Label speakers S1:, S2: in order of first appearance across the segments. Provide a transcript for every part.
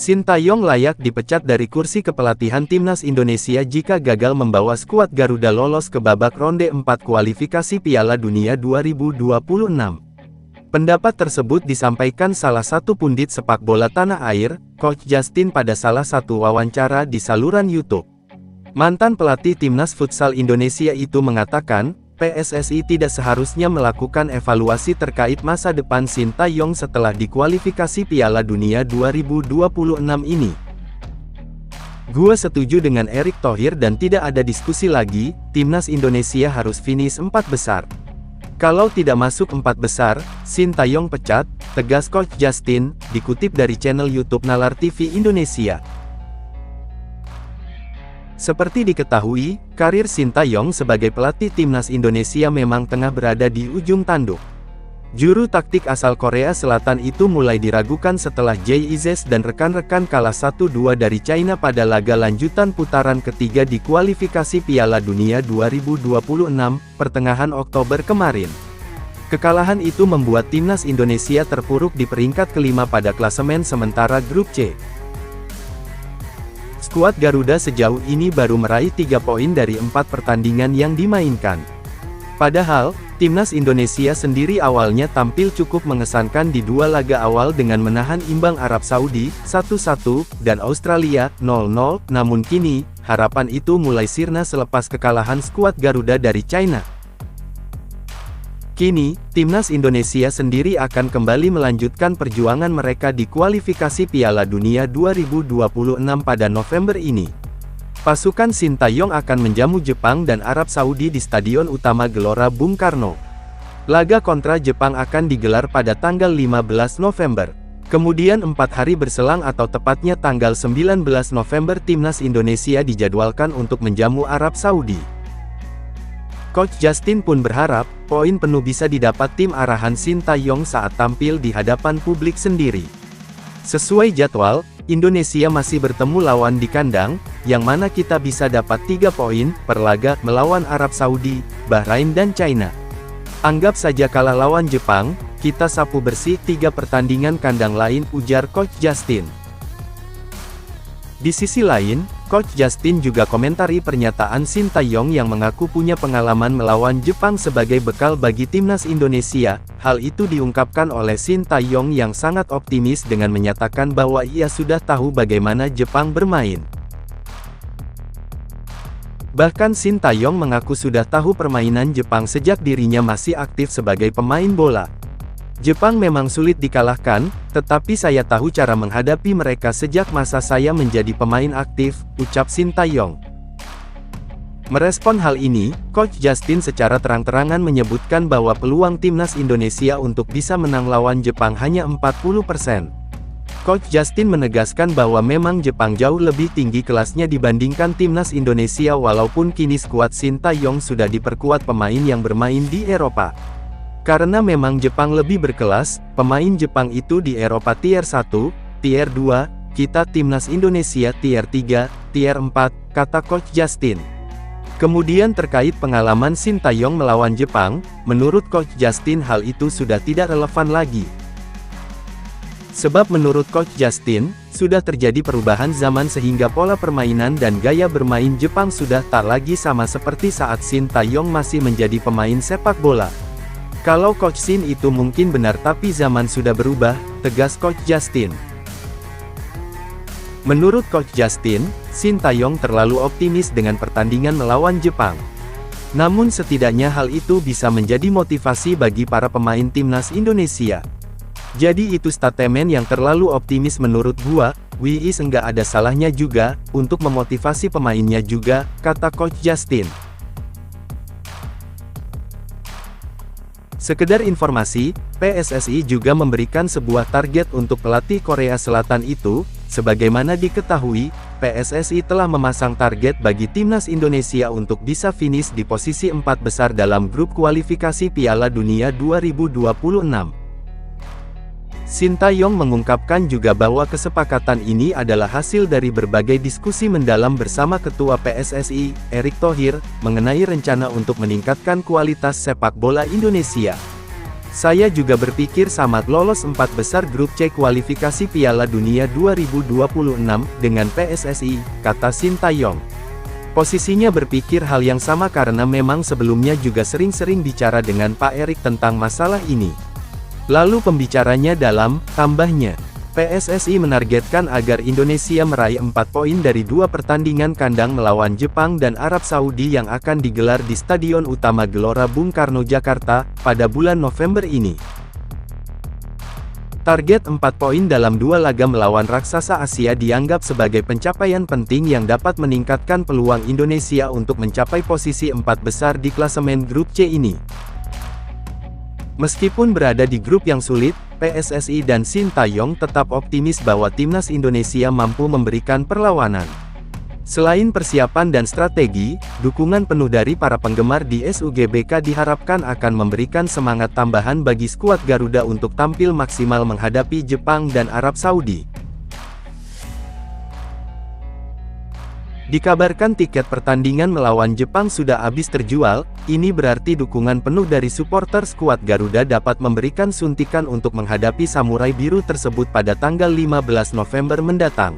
S1: Sintayong layak dipecat dari kursi kepelatihan timnas Indonesia jika gagal membawa skuad Garuda lolos ke babak ronde 4 kualifikasi Piala Dunia 2026. Pendapat tersebut disampaikan salah satu pundit sepak bola tanah air, Coach Justin pada salah satu wawancara di saluran YouTube. Mantan pelatih timnas futsal Indonesia itu mengatakan, PSSI tidak seharusnya melakukan evaluasi terkait masa depan Sintayong setelah dikualifikasi Piala Dunia 2026 ini. Gua setuju dengan Erick Thohir dan tidak ada diskusi lagi, timnas Indonesia harus finish 4 besar. Kalau tidak masuk 4 besar, Sintayong pecat, tegas Coach Justin, dikutip dari channel YouTube Nalar TV Indonesia. Seperti diketahui, karir Sintayong sebagai pelatih timnas Indonesia memang tengah berada di ujung tanduk. Juru taktik asal Korea Selatan itu mulai diragukan setelah Jay Ize dan rekan-rekan kalah 1-2 dari China pada laga lanjutan putaran ketiga di kualifikasi Piala Dunia 2026, pertengahan Oktober kemarin. Kekalahan itu membuat timnas Indonesia terpuruk di peringkat kelima pada klasemen sementara grup C. Skuad Garuda sejauh ini baru meraih 3 poin dari 4 pertandingan yang dimainkan. Padahal, timnas Indonesia sendiri awalnya tampil cukup mengesankan di 2 laga awal dengan menahan imbang Arab Saudi, 1-1, dan Australia, 0-0, namun kini, harapan itu mulai sirna selepas kekalahan skuad Garuda dari China. Kini, timnas Indonesia sendiri akan kembali melanjutkan perjuangan mereka di kualifikasi Piala Dunia 2026 pada November ini. Pasukan Sintayong akan menjamu Jepang dan Arab Saudi di Stadion Utama Gelora Bung Karno. Laga kontra Jepang akan digelar pada tanggal 15 November. Kemudian 4 hari berselang atau tepatnya tanggal 19 November timnas Indonesia dijadwalkan untuk menjamu Arab Saudi. Coach Justin pun berharap, poin penuh bisa didapat tim arahan Sintayong saat tampil di hadapan publik sendiri. Sesuai jadwal, Indonesia masih bertemu lawan di kandang, yang mana kita bisa dapat 3 poin per laga melawan Arab Saudi, Bahrain dan China. Anggap saja kalah lawan Jepang, kita sapu bersih 3 pertandingan kandang lain, ujar Coach Justin. Di sisi lain, Coach Justin juga komentari pernyataan Sintayong yang mengaku punya pengalaman melawan Jepang sebagai bekal bagi timnas Indonesia. Hal itu diungkapkan oleh Sintayong yang sangat optimis dengan menyatakan bahwa ia sudah tahu bagaimana Jepang bermain. Bahkan Sintayong mengaku sudah tahu permainan Jepang sejak dirinya masih aktif sebagai pemain bola. Jepang memang sulit dikalahkan, tetapi saya tahu cara menghadapi mereka sejak masa saya menjadi pemain aktif, ucap Sintayong. Merespon hal ini, Coach Justin secara terang-terangan menyebutkan bahwa peluang timnas Indonesia untuk bisa menang lawan Jepang hanya 40%. Coach Justin menegaskan bahwa memang Jepang jauh lebih tinggi kelasnya dibandingkan timnas Indonesia walaupun kini skuad Sintayong sudah diperkuat pemain yang bermain di Eropa. Karena memang Jepang lebih berkelas, pemain Jepang itu di Eropa Tier 1, Tier 2, kita timnas Indonesia Tier 3, Tier 4, kata Coach Justin. Kemudian terkait pengalaman Sintayong melawan Jepang, menurut Coach Justin hal itu sudah tidak relevan lagi. Sebab menurut Coach Justin, sudah terjadi perubahan zaman sehingga pola permainan dan gaya bermain Jepang sudah tak lagi sama seperti saat Sintayong masih menjadi pemain sepak bola. Kalau Coach Sin itu mungkin benar tapi zaman sudah berubah, tegas Coach Justin. Menurut Coach Justin, Sintayong terlalu optimis dengan pertandingan melawan Jepang. Namun setidaknya hal itu bisa menjadi motivasi bagi para pemain timnas Indonesia. Jadi itu statement yang terlalu optimis menurut gua, wis enggak ada salahnya juga, untuk memotivasi pemainnya juga, kata Coach Justin. Sekedar informasi, PSSI juga memberikan sebuah target untuk pelatih Korea Selatan itu. Sebagaimana diketahui, PSSI telah memasang target bagi timnas Indonesia untuk bisa finish di posisi 4 besar dalam grup kualifikasi Piala Dunia 2026. Sintayong mengungkapkan juga bahwa kesepakatan ini adalah hasil dari berbagai diskusi mendalam bersama Ketua PSSI, Erick Thohir, mengenai rencana untuk meningkatkan kualitas sepak bola Indonesia. Saya juga berpikir Samad lolos 4 besar grup C kualifikasi Piala Dunia 2026 dengan PSSI, kata Sintayong. Posisinya berpikir hal yang sama karena memang sebelumnya juga sering-sering bicara dengan Pak Erik tentang masalah ini. Lalu pembicaranya dalam, tambahnya, PSSI menargetkan agar Indonesia meraih 4 poin dari 2 pertandingan kandang melawan Jepang dan Arab Saudi yang akan digelar di Stadion Utama Gelora Bung Karno Jakarta, pada bulan November ini. Target 4 poin dalam 2 laga melawan raksasa Asia dianggap sebagai pencapaian penting yang dapat meningkatkan peluang Indonesia untuk mencapai posisi 4 besar di klasemen grup C ini. Meskipun berada di grup yang sulit, PSSI dan Sintayong tetap optimis bahwa timnas Indonesia mampu memberikan perlawanan. Selain persiapan dan strategi, dukungan penuh dari para penggemar di SUGBK diharapkan akan memberikan semangat tambahan bagi skuad Garuda untuk tampil maksimal menghadapi Jepang dan Arab Saudi. Dikabarkan tiket pertandingan melawan Jepang sudah habis terjual, ini berarti dukungan penuh dari supporter skuad Garuda dapat memberikan suntikan untuk menghadapi Samurai Biru tersebut pada tanggal 15 November mendatang.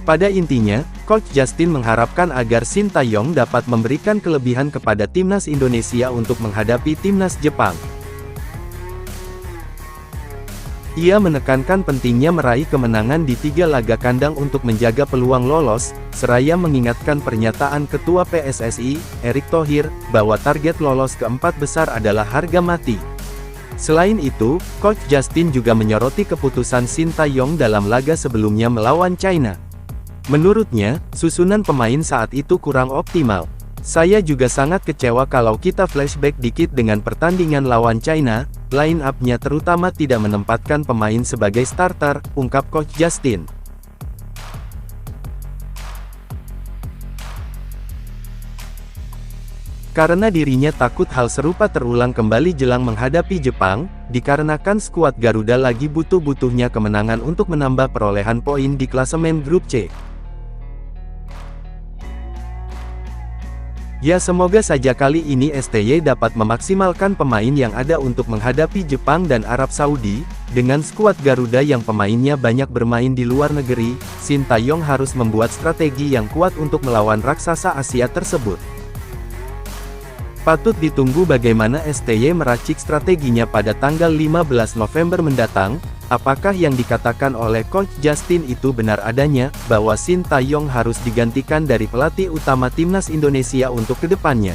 S1: Pada intinya, Coach Justin mengharapkan agar Sintayong dapat memberikan kelebihan kepada timnas Indonesia untuk menghadapi timnas Jepang. Ia menekankan pentingnya meraih kemenangan di 3 laga kandang untuk menjaga peluang lolos, seraya mengingatkan pernyataan Ketua PSSI, Erick Thohir, bahwa target lolos ke 4 besar adalah harga mati. Selain itu, Coach Justin juga menyoroti keputusan Sintayong dalam laga sebelumnya melawan China. Menurutnya, susunan pemain saat itu kurang optimal. Saya juga sangat kecewa kalau kita flashback dikit dengan pertandingan lawan China, line up-nya terutama tidak menempatkan pemain sebagai starter, ungkap Coach Justin. Karena dirinya takut hal serupa terulang kembali jelang menghadapi Jepang, dikarenakan skuad Garuda lagi butuh-butuhnya kemenangan untuk menambah perolehan poin di klasemen grup C. Ya semoga saja kali ini STY dapat memaksimalkan pemain yang ada untuk menghadapi Jepang dan Arab Saudi. Dengan skuad Garuda yang pemainnya banyak bermain di luar negeri, Sintayong harus membuat strategi yang kuat untuk melawan raksasa Asia tersebut. Patut ditunggu bagaimana STY meracik strateginya pada tanggal 15 November mendatang. Apakah yang dikatakan oleh Coach Justin itu benar adanya, bahwa Sintayong harus digantikan dari pelatih utama timnas Indonesia untuk kedepannya?